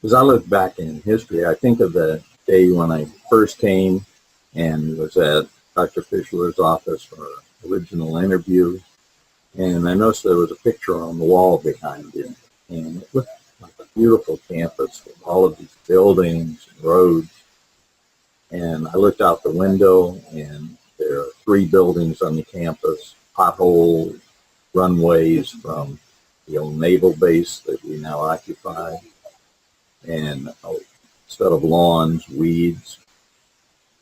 as I look back in history, I think of the day when I first came and was at Dr. Fischler's office for an original interview. And I noticed there was a picture on the wall behind him. And it looked like a beautiful campus with all of these buildings and roads. And I looked out the window, and there are 3 buildings on the campus, potholes, runways from the old naval base that we now occupy, and instead of lawns, weeds.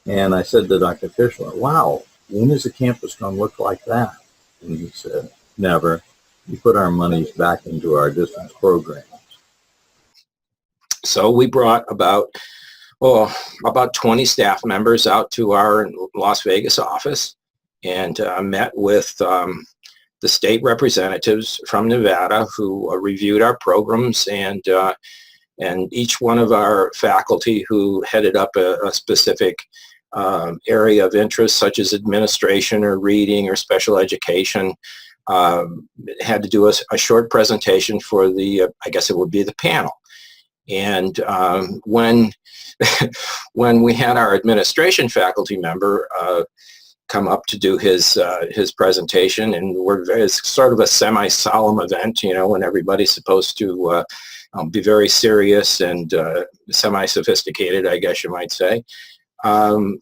And I said to Dr. Fischler, wow, when is the campus going to look like that? And he said, never. We put our monies back into our distance programs. So we brought about 20 staff members out to our Las Vegas office and met with the state representatives from Nevada who reviewed our programs, and each one of our faculty who headed up a specific area of interest, such as administration or reading or special education, had to do a short presentation for the, I guess it would be the panel. And when we had our administration faculty member come up to do his presentation, and it's sort of a semi-solemn event, when everybody's supposed to be very serious and semi-sophisticated, I guess you might say.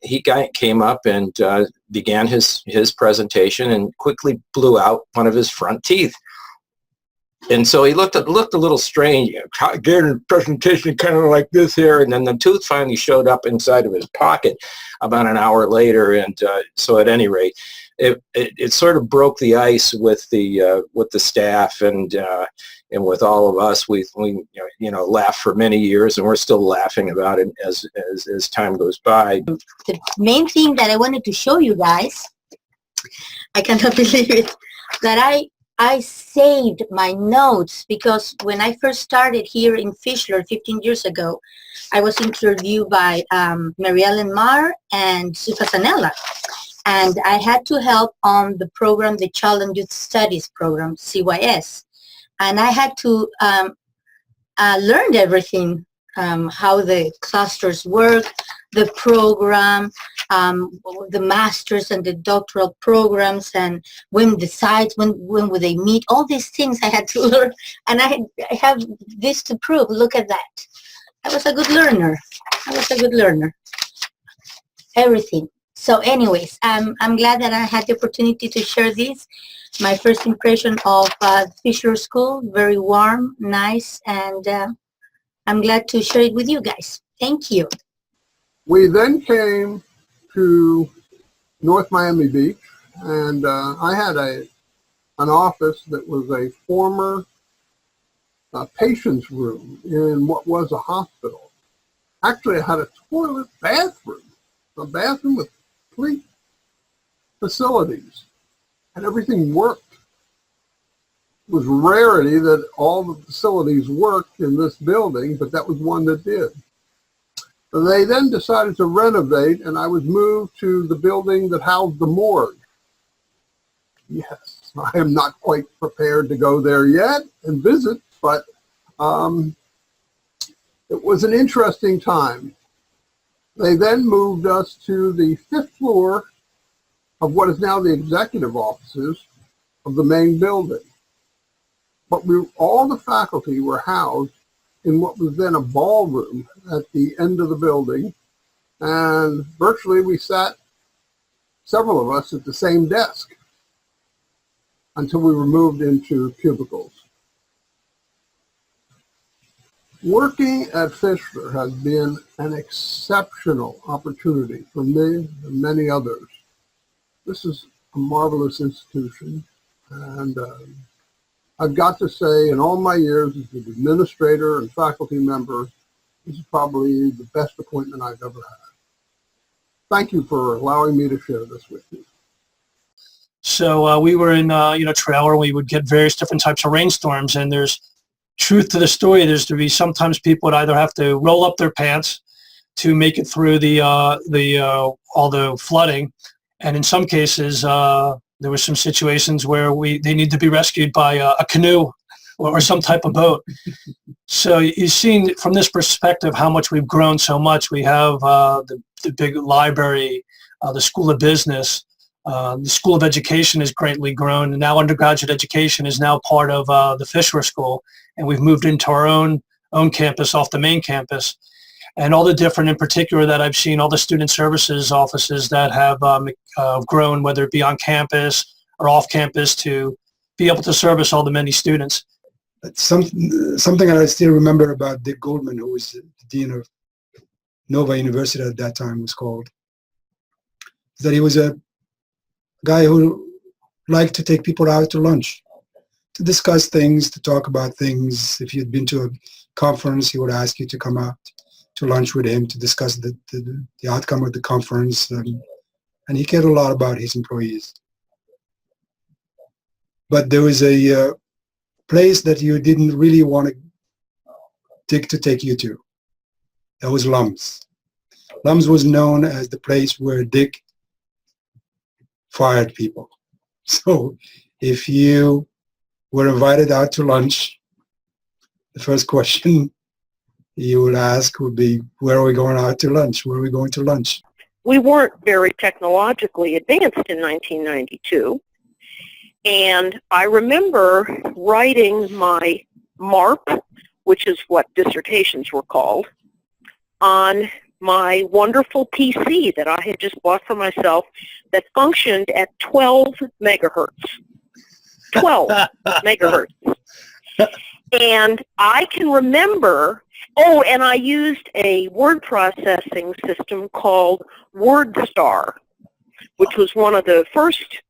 He came up and began his presentation and quickly blew out one of his front teeth. And so he looked a little strange, getting a presentation kind of like this here, and then the tooth finally showed up inside of his pocket about an hour later. And so at any rate, it sort of broke the ice with the staff and with all of us. We laughed for many years, and we're still laughing about it as time goes by. The main thing that I wanted to show you guys, I cannot believe it, that I saved my notes, because when I first started here in Fischler 15 years ago, I was interviewed by Mary Ellen Marr and Sue Fasanella. And I had to help on the program, the Child and Youth Studies program, CYS. And I had to learn everything, how the clusters work, the program, the master's and the doctoral programs, and when would they meet, all these things I had to learn. And I have this to prove. Look at that. I was a good learner. Everything. So anyways, I'm glad that I had the opportunity to share this. My first impression of Fischler School, very warm, nice, and I'm glad to share it with you guys. Thank you. We then came to North Miami Beach, and I had an office that was a former patient's room in what was a hospital. Actually, I had a toilet bathroom, a bathroom with complete facilities, and everything worked. It was a rarity that all the facilities worked in this building, but that was one that did. They then decided to renovate, and I was moved to the building that housed the morgue. Yes, I am not quite prepared to go there yet and visit, but it was an interesting time. They then moved us to the 5th floor of what is now the executive offices of the main building. But all the faculty were housed in what was then a ballroom at the end of the building, and virtually we sat, several of us, at the same desk until we were moved into cubicles. Working at Fischler has been an exceptional opportunity for me and many others. This is a marvelous institution, and I've got to say, in all my years as an administrator and faculty member, this is probably the best appointment I've ever had. Thank you for allowing me to share this with you. So we were in trailer. We would get various different types of rainstorms, and there's truth to the story. There's to be sometimes people would either have to roll up their pants to make it through all the flooding, and in some cases there were some situations where they need to be rescued by a canoe or some type of boat. So you've seen from this perspective how much we've grown so much. We have the big library, the School of Business, the School of Education has greatly grown, and now undergraduate education is now part of the Fischler School, and we've moved into our own campus off the main campus. And all the different, in particular, that I've seen, all the student services offices that have grown, whether it be on campus or off campus, to be able to service all the many students. Something that I still remember about Dick Goldman, who was the dean of Nova University at that time, was called, is that he was a guy who liked to take people out to lunch, to discuss things, to talk about things. If you'd been to a conference, he would ask you to come out to lunch with him to discuss the outcome of the conference. And he cared a lot about his employees. But there was a place that you didn't really want Dick to take you to. That was Lum's. Lum's was known as the place where Dick fired people. So if you were invited out to lunch, the first question you would ask would be, where are we going out to lunch? Where are we going to lunch? We weren't very technologically advanced in 1992. And I remember writing my MARP, which is what dissertations were called, on my wonderful PC that I had just bought for myself that functioned at 12 megahertz. 12 megahertz. And I can remember, and I used a word processing system called WordStar, which was one of the first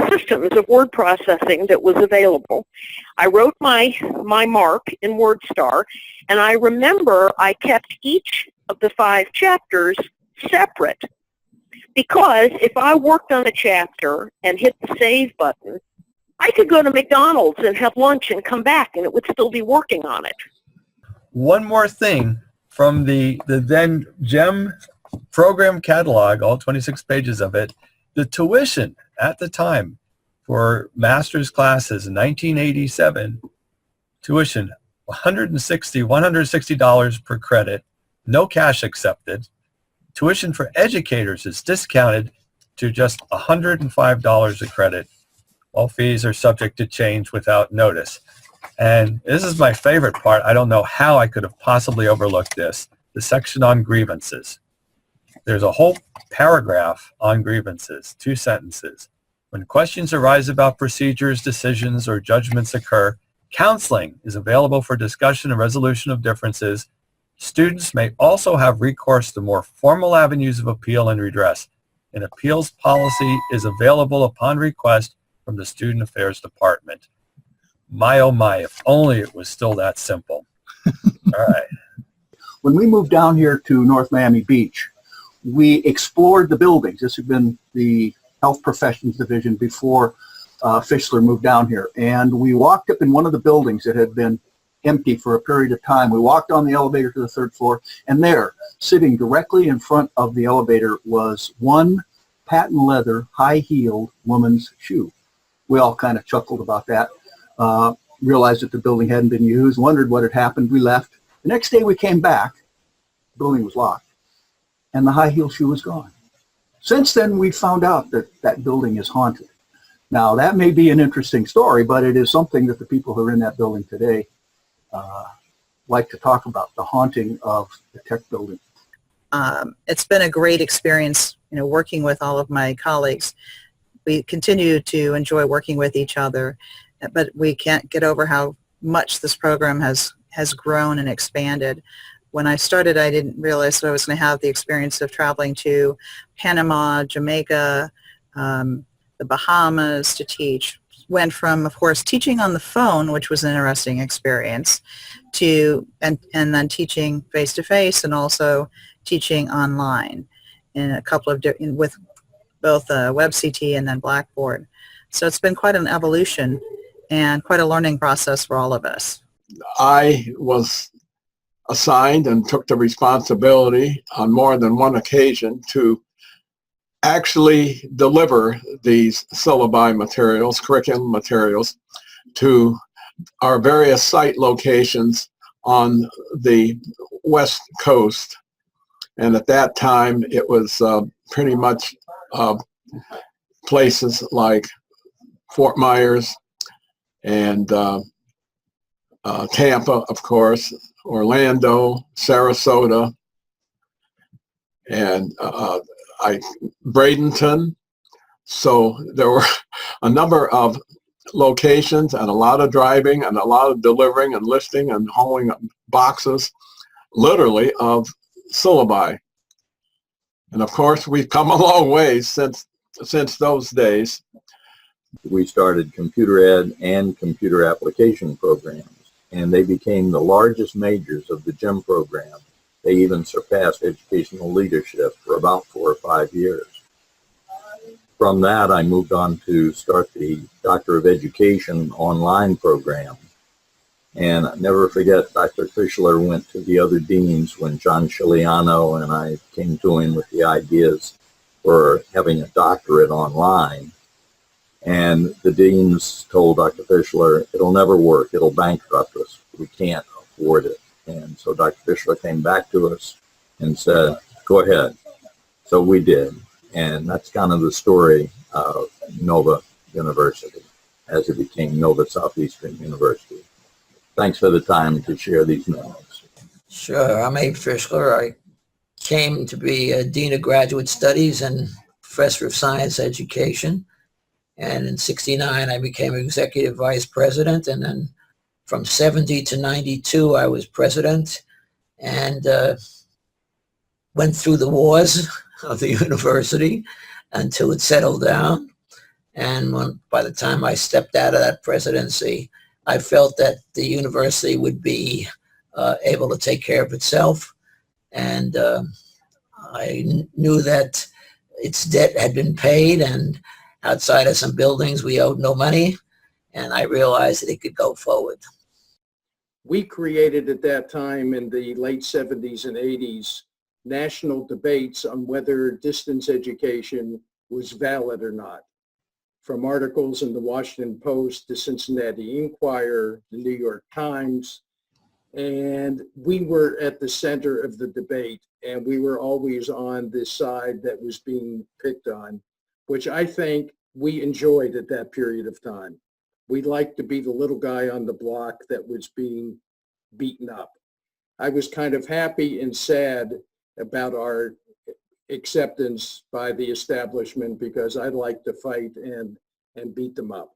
systems of word processing that was available. I wrote my MARC in WordStar, and I remember I kept each of the 5 chapters separate, because if I worked on a chapter and hit the save button, I could go to McDonald's and have lunch and come back, and it would still be working on it. One more thing from the then GEM program catalog, all 26 pages of it. The tuition at the time for master's classes in 1987, tuition $160 per credit, no cash accepted. Tuition for educators is discounted to just $105 a credit. All fees are subject to change without notice. And this is my favorite part. I don't know how I could have possibly overlooked this. The section on grievances. There's a whole paragraph on grievances, 2 sentences. When questions arise about procedures, decisions, or judgments occur, counseling is available for discussion and resolution of differences. Students may also have recourse to more formal avenues of appeal and redress. An appeals policy is available upon request from the Student Affairs Department. My, oh my, if only it was still that simple. All right. When we moved down here to North Miami Beach, we explored the buildings. This had been the Health Professions Division before Fischler moved down here. And we walked up in one of the buildings that had been empty for a period of time. We walked on the elevator to the 3rd floor, and there, sitting directly in front of the elevator, was one patent leather, high-heeled woman's shoe. We all kind of chuckled about that, realized that the building hadn't been used, wondered what had happened. We left. The next day we came back. The building was locked, and the high-heel shoe was gone. Since then, we found out that that building is haunted. Now, that may be an interesting story, but it is something that the people who are in that building today like to talk about, the haunting of the tech building. It's been a great experience, working with all of my colleagues. We continue to enjoy working with each other, but we can't get over how much this program has grown and expanded. When I started, I didn't realize that I was going to have the experience of traveling to Panama, Jamaica, the Bahamas to teach. Went from, of course, teaching on the phone, which was an interesting experience, to and then teaching face-to-face and also teaching online in a couple of with both WebCT and then Blackboard. So it's been quite an evolution and quite a learning process for all of us. I was assigned and took the responsibility on more than one occasion to actually deliver these syllabi materials, curriculum materials, to our various site locations on the West Coast. And at that time, it was pretty much places like Fort Myers and Tampa, of course, Orlando, Sarasota, and Bradenton. So there were a number of locations and a lot of driving and a lot of delivering and listing and hauling boxes, literally, of syllabi. And of course, we've come a long way since those days. We started computer ed and computer application programs, and they became the largest majors of the GEM program. They even surpassed educational leadership for about 4 or 5 years. From that, I moved on to start the Doctor of Education online program. And I'll never forget, Dr. Fischler went to the other deans when John Chiliano and I came to him with the ideas for having a doctorate online. And the deans told Dr. Fischler, it'll never work, it'll bankrupt us, we can't afford it. And so Dr. Fischler came back to us and said, go ahead. So we did. And that's kind of the story of Nova University as it became Nova Southeastern University. Thanks for the time to share these memories. Sure. I'm Abe Fischler. I came to be a Dean of Graduate Studies and Professor of Science Education. And in '69, I became Executive Vice President. And then from '70 to '92, I was President and went through the wars of the university until it settled down. And by the time I stepped out of that presidency, I felt that the university would be able to take care of itself. And I knew that its debt had been paid, and outside of some buildings, we owed no money. And I realized that it could go forward. We created at that time in the late 70s and 80s national debates on whether distance education was valid or not. From articles in the Washington Post, the Cincinnati Enquirer, the New York Times, and we were at the center of the debate, and we were always on this side that was being picked on, which I think we enjoyed at that period of time. We liked to be the little guy on the block that was being beaten up. I was kind of happy and sad about our acceptance by the establishment because I like to fight and beat them up.